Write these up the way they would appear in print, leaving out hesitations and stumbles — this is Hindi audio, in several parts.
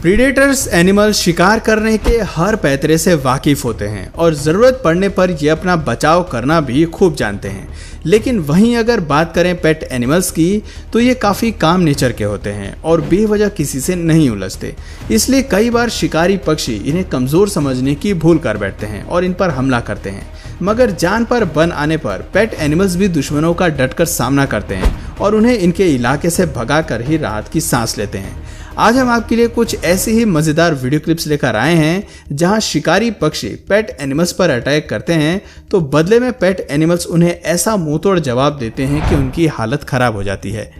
प्रीडेटर्स एनिमल शिकार करने के हर पैतरे से वाकिफ होते हैं और ज़रूरत पड़ने पर ये अपना बचाव करना भी खूब जानते हैं। लेकिन वहीं अगर बात करें पेट एनिमल्स की तो ये काफ़ी काम नेचर के होते हैं और बेवजह किसी से नहीं उलझते। इसलिए कई बार शिकारी पक्षी इन्हें कमज़ोर समझने की भूल कर बैठते हैं और इन पर हमला करते हैं। मगर जान पर बन आने पर पेट एनिमल्स भी दुश्मनों का डटकर सामना करते हैं और उन्हें इनके इलाके से भगाकर ही राहत की सांस लेते हैं। आज हम आपके लिए कुछ ऐसे ही मजेदार वीडियो क्लिप्स लेकर आए हैं जहां शिकारी पक्षी पेट एनिमल्स पर अटैक करते हैं तो बदले में पेट एनिमल्स उन्हें ऐसा मुंहतोड़ जवाब देते हैं कि उनकी हालत खराब हो जाती है।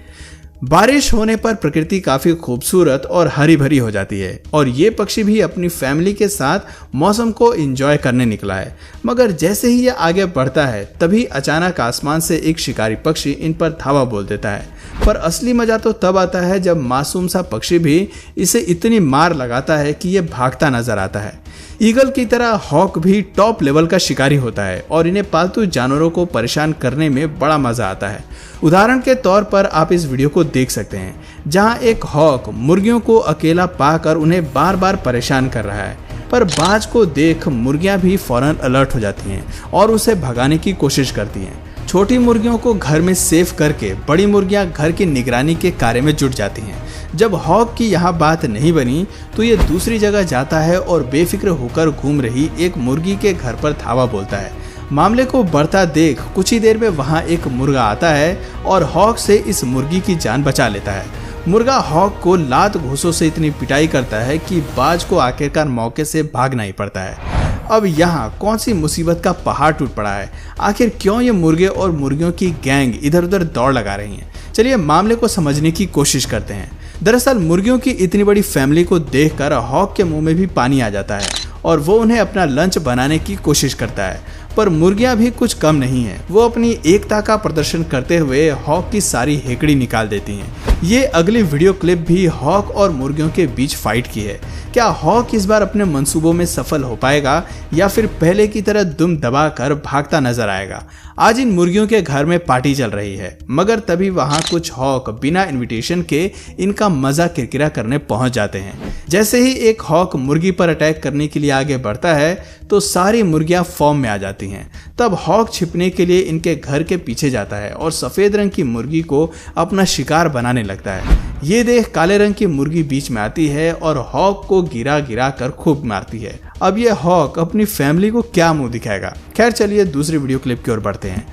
बारिश होने पर प्रकृति काफी खूबसूरत और हरी भरी हो जाती है और ये पक्षी भी अपनी फैमिली के साथ मौसम को एंजॉय करने निकला है। मगर जैसे ही ये आगे बढ़ता है तभी अचानक आसमान से एक शिकारी पक्षी इन पर धावा बोल देता है। पर असली मजा तो तब आता है जब मासूम सा पक्षी भी इसे इतनी मार लगाता है कि ये भागता नजर आता है। ईगल की तरह हॉक भी टॉप लेवल का शिकारी होता है और इन्हें पालतू जानवरों को परेशान करने में बड़ा मजा आता है। उदाहरण के तौर पर आप इस वीडियो को देख सकते हैं जहां एक हॉक मुर्गियों को अकेला पाकर उन्हें बार बार परेशान कर रहा है। पर बाज को देख मुर्गियां भी फौरन अलर्ट हो जाती हैं और उसे भगाने की कोशिश करती हैं। छोटी मुर्गियों को घर में सेफ करके बड़ी मुर्गियां घर की निगरानी के कार्य में जुट जाती हैं। जब हॉक की यहाँ बात नहीं बनी तो ये दूसरी जगह जाता है और बेफिक्र होकर घूम रही एक मुर्गी के घर पर धावा बोलता है। मामले को बढ़ता देख कुछ ही देर में वहाँ एक मुर्गा आता है और हॉक से इस मुर्गी की जान बचा लेता है। मुर्गा हॉक को लात घूंसों से इतनी पिटाई करता है कि बाज को आखिरकार मौके से भागना ही पड़ता है। अब यहाँ कौन सी मुसीबत का पहाड़ टूट पड़ा है? आखिर क्यों ये मुर्गे और मुर्गियों की गैंग इधर उधर दौड़ लगा रही हैं? चलिए मामले को समझने की कोशिश करते हैं। दरअसल मुर्गियों की इतनी बड़ी फैमिली को देखकर हॉक के मुंह में भी पानी आ जाता है और वो उन्हें अपना लंच बनाने की कोशिश करता है। पर मुर्गियां भी कुछ कम नहीं हैं। वो अपनी एकता का प्रदर्शन करते हुए हॉक की सारी हेकड़ी निकाल देती हैं। ये अगली वीडियो क्लिप भी हॉक और मुर्गियों के बीच फाइट की है। क्या हॉक इस बार अपने मंसूबों में सफल हो पाएगा या फिर पहले की तरह दुम दबाकर भागता नजर आएगा? आज इन मुर्गियों के घर में पार्टी चल रही है मगर तभी वहां कुछ हॉक बिना इनविटेशन के इनका मजा किरकिरा करने पहुंच जाते हैं। जैसे ही एक हॉक मुर्गी पर अटैक करने के लिए आगे बढ़ता है तो सारी मुर्गियां फॉर्म में आ जाती हैं। तब हॉक छिपने के लिए इनके घर के पीछे जाता है और सफेद रंग की मुर्गी को अपना शिकार बनाने लगता है। ये देख काले रंग की मुर्गी बीच में आती है और हॉक को गिरा गिरा कर खूब मारती है। अब ये हॉक अपनी फैमिली को क्या मुंह दिखाएगा? खैर चलिए दूसरी वीडियो क्लिप की ओर बढ़ते हैं।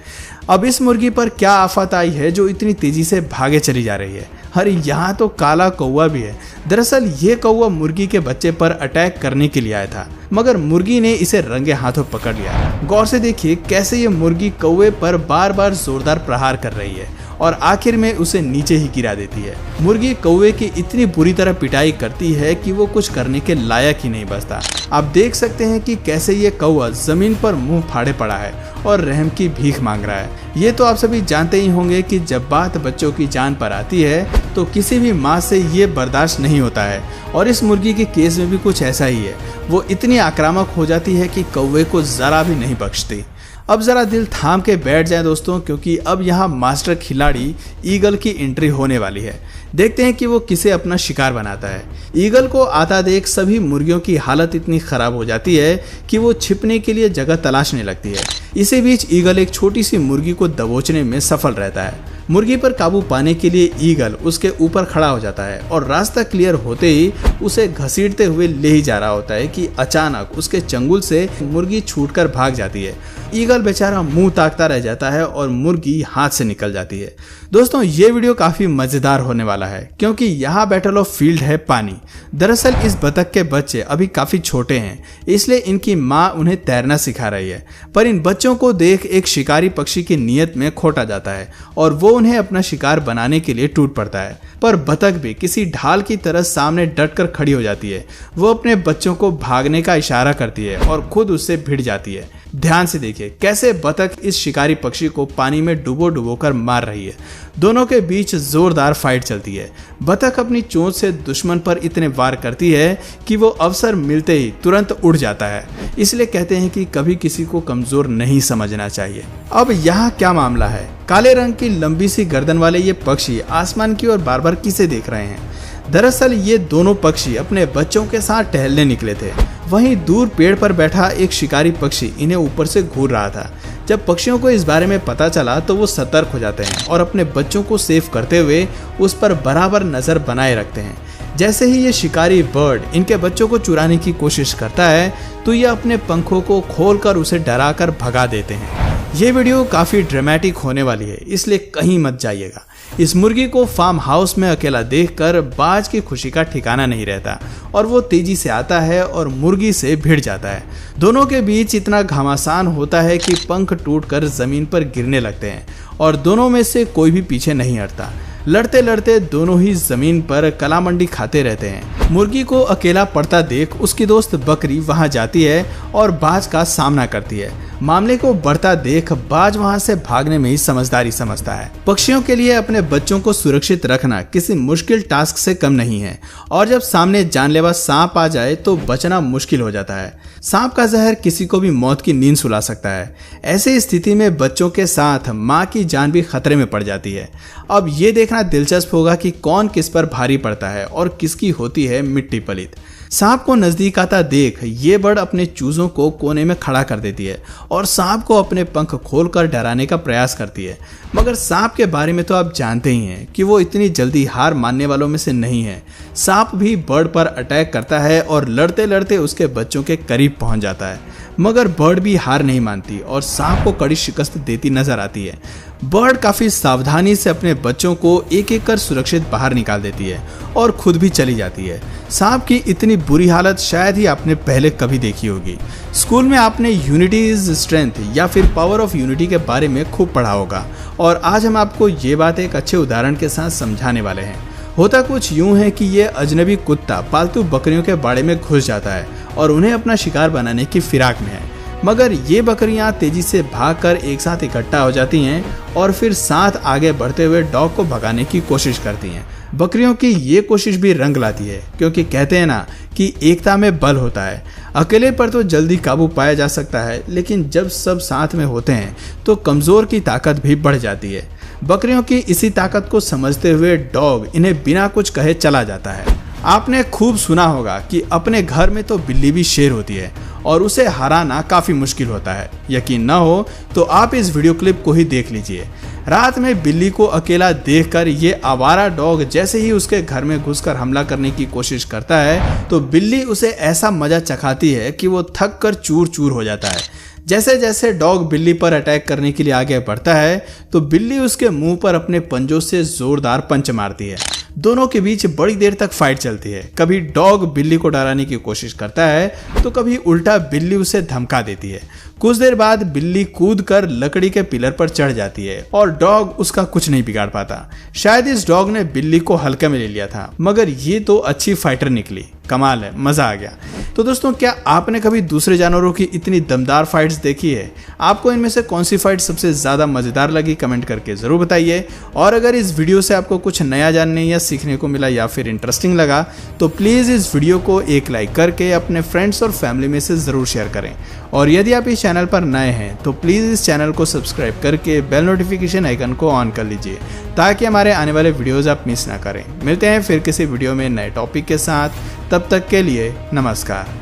अब इस मुर्गी पर क्या आफत आई है जो इतनी तेजी से भागे चली जा रही है? अरे यहाँ तो काला कौवा भी है। दरअसल ये कौवा मुर्गी के बच्चे पर अटैक करने के लिए आया था मगर मुर्गी ने इसे रंगे हाथों पकड़ लिया। गौर से देखिए कैसे ये मुर्गी कौवे पर बार बार जोरदार प्रहार कर रही है और आखिर में उसे नीचे ही गिरा देती है। मुर्गी कौवे की इतनी बुरी तरह पिटाई करती है कि वो कुछ करने के लायक ही नहीं बचता। आप देख सकते हैं कि कैसे ये कौवा जमीन पर मुंह फाड़े पड़ा है और रहम की भीख मांग रहा है। ये तो आप सभी जानते ही होंगे कि जब बात बच्चों की जान पर आती है तो किसी भी माँ से ये बर्दाश्त नहीं होता है और इस मुर्गी के केस में भी कुछ ऐसा ही है। वो इतनी आक्रामक हो जाती है कि कौवे को जरा भी नहीं बख्शती। अब जरा दिल थाम के बैठ जाए दोस्तों, क्योंकि अब यहाँ मास्टर खिलाड़ी ईगल की एंट्री होने वाली है। देखते हैं कि वो किसे अपना शिकार बनाता है। ईगल को आता देख सभी मुर्गियों की हालत इतनी खराब हो जाती है कि वो छिपने के लिए जगह तलाशने लगती है। इसी बीच ईगल एक छोटी सी मुर्गी को दबोचने में सफल रहता है। मुर्गी पर काबू पाने के लिए ईगल उसके ऊपर खड़ा हो जाता है और रास्ता क्लियर होते ही उसे घसीटते हुए ले ही जा रहा होता है कि अचानक उसके चंगुल से मुर्गी छूटकर भाग जाती है। ईगल बेचारा मुंह ताकता रह जाता है और मुर्गी हाथ से निकल जाती है। दोस्तों ये वीडियो काफी मजेदार होने वाला है क्योंकि यहाँ बैटल ऑफ फील्ड है पानी। दरअसल इस बतख के बच्चे अभी काफी छोटे हैं इसलिए इनकी माँ उन्हें तैरना सिखा रही है। पर इन बच्चों को देख एक शिकारी पक्षी की नीयत में खोटा जाता है और वो उन्हें अपना शिकार बनाने के लिए टूट पड़ता है। पर बतख भी किसी ढाल की तरह सामने डटकर खड़ी हो जाती है। वो अपने बच्चों को भागने का इशारा करती है और खुद उससे भिड़ जाती है। ध्यान से देखिए कैसे बतख इस शिकारी पक्षी को पानी में डुबो डुबो कर मार रही है। दोनों के बीच जोरदार फाइट चलती है। बतख अपनी चोंच से दुश्मन पर इतने वार करती है कि वो अवसर मिलते ही तुरंत उड़ जाता है। इसलिए कहते हैं कि कभी किसी को कमजोर नहीं समझना चाहिए। अब यहाँ क्या मामला है? काले रंग की लंबी सी गर्दन वाले ये पक्षी आसमान की ओर बार बार किसे देख रहे हैं? दरअसल ये दोनों पक्षी अपने बच्चों के साथ टहलने निकले थे। वहीं दूर पेड़ पर बैठा एक शिकारी पक्षी इन्हें ऊपर से घूर रहा था। जब पक्षियों को इस बारे में पता चला तो वो सतर्क हो जाते हैं और अपने बच्चों को सेफ करते हुए उस पर बराबर नजर बनाए रखते हैं। जैसे ही ये शिकारी बर्ड इनके बच्चों को चुराने की कोशिश करता है तो ये अपने पंखों को खोलकर उसे डराकर भगा देते हैं। ये वीडियो काफी ड्रामेटिक होने वाली है, इसलिए कहीं मत जाइएगा। इस मुर्गी को फार्म हाउस में अकेला देखकर बाज की खुशी का ठिकाना नहीं रहता और वो तेजी से आता है और मुर्गी से भिड़ जाता है। दोनों के बीच इतना घमासान होता है कि पंख टूटकर जमीन पर गिरने लगते हैं और दोनों में से कोई भी पीछे नहीं हटता। लड़ते लड़ते दोनों ही जमीन पर कलामंडी खाते रहते हैं। मुर्गी को अकेला पड़ता देख उसकी दोस्त बकरी वहां जाती है और बाज का सामना करती है। मामले को बढ़ता देख बाज वहां से भागने में ही समझदारी समझता है। पक्षियों के लिए अपने बच्चों को सुरक्षित रखना किसी मुश्किल टास्क से कम नहीं है और जब सामने जानलेवा सांप आ जाए तो बचना मुश्किल हो जाता है। सांप का जहर किसी को भी मौत की नींद सुला सकता है। ऐसी स्थिति में बच्चों के साथ माँ की जान भी खतरे में पड़ जाती है। अब ये देखना दिलचस्प होगा कि कौन किस पर भारी पड़ता है और किसकी होती है मिट्टी पलित। सांप को नजदीक आता देख ये बर्ड अपने चूजों को कोने में खड़ा कर देती है और सांप को अपने पंख खोलकर डराने का प्रयास करती है। मगर सांप के बारे में तो आप जानते ही हैं कि वो इतनी जल्दी हार मानने वालों में से नहीं है। सांप भी बर्ड पर अटैक करता है और लड़ते लड़ते उसके बच्चों के करीब पहुंच जाता है। मगर बर्ड भी हार नहीं मानती और सांप को कड़ी शिकस्त देती नजर आती है। बर्ड काफी सावधानी से अपने बच्चों को एक एक कर सुरक्षित बाहर निकाल देती है और खुद भी चली जाती है। सांप की इतनी बुरी हालत शायद ही आपने पहले कभी देखी होगी। स्कूल में आपने यूनिटी इज स्ट्रेंथ या फिर पावर ऑफ यूनिटी के बारे में खूब पढ़ा होगा और आज हम आपको ये बात एक अच्छे उदाहरण के साथ समझाने वाले हैं। होता कुछ यूं है कि ये अजनबी कुत्ता पालतू बकरियों के बाड़े में घुस जाता है और उन्हें अपना शिकार बनाने की फिराक में है। मगर ये बकरियां तेजी से भागकर एक साथ इकट्ठा हो जाती हैं और फिर साथ आगे बढ़ते हुए डॉग को भगाने की कोशिश करती हैं। बकरियों की ये कोशिश भी रंग लाती है क्योंकि कहते हैं ना कि एकता में बल होता है। अकेले पर तो जल्दी काबू पाया जा सकता है, लेकिन जब सब साथ में होते हैं तो कमजोर की ताकत भी बढ़ जाती है। बकरियों की इसी ताकत को समझते हुए डॉग इन्हें बिना कुछ कहे चला जाता है। आपने खूब सुना होगा कि अपने घर में तो बिल्ली भी शेर होती है और उसे हराना काफी मुश्किल होता है। यकीन ना हो तो आप इस वीडियो क्लिप को ही देख लीजिए। रात में बिल्ली को अकेला देखकर ये आवारा डॉग जैसे ही उसके घर में घुसकर हमला करने की कोशिश करता है तो बिल्ली उसे ऐसा मजा चखाती है कि वो थक कर चूर चूर हो जाता है। जैसे जैसे डॉग बिल्ली पर अटैक करने के लिए आगे बढ़ता है तो बिल्ली उसके मुंह पर अपने पंजों से जोरदार पंच मारती है। दोनों के बीच बड़ी देर तक फाइट चलती है। कभी डॉग बिल्ली को डराने की कोशिश करता है तो कभी उल्टा बिल्ली उसे धमका देती है। कुछ देर बाद बिल्ली कूदकर लकड़ी के पिलर पर चढ़ जाती है और डॉग उसका कुछ नहीं बिगाड़ पाता। शायद इस डॉग ने बिल्ली को हल्के में ले लिया था, मगर ये तो अच्छी फाइटर निकली। कमाल है, मजा आ गया। तो दोस्तों, क्या आपने कभी दूसरे जानवरों की इतनी दमदार फाइट्स देखी है? आपको इनमें से कौन सी फाइट सबसे ज्यादा मजेदार लगी? कमेंट करके जरूर बताइए। और अगर इस वीडियो से आपको कुछ नया जानने या सीखने को मिला या फिर इंटरेस्टिंग लगा तो प्लीज इस वीडियो को एक लाइक करके अपने फ्रेंड्स और फैमिली में से जरूर शेयर करें। और यदि आप इस चैनल पर नए हैं तो प्लीज इस चैनल को सब्सक्राइब करके बेल नोटिफिकेशन आइकन को ऑन कर लीजिए ताकि हमारे आने वाले वीडियोस आप मिस ना करें। मिलते हैं फिर किसी वीडियो में नए टॉपिक के साथ। तब तक के लिए नमस्कार।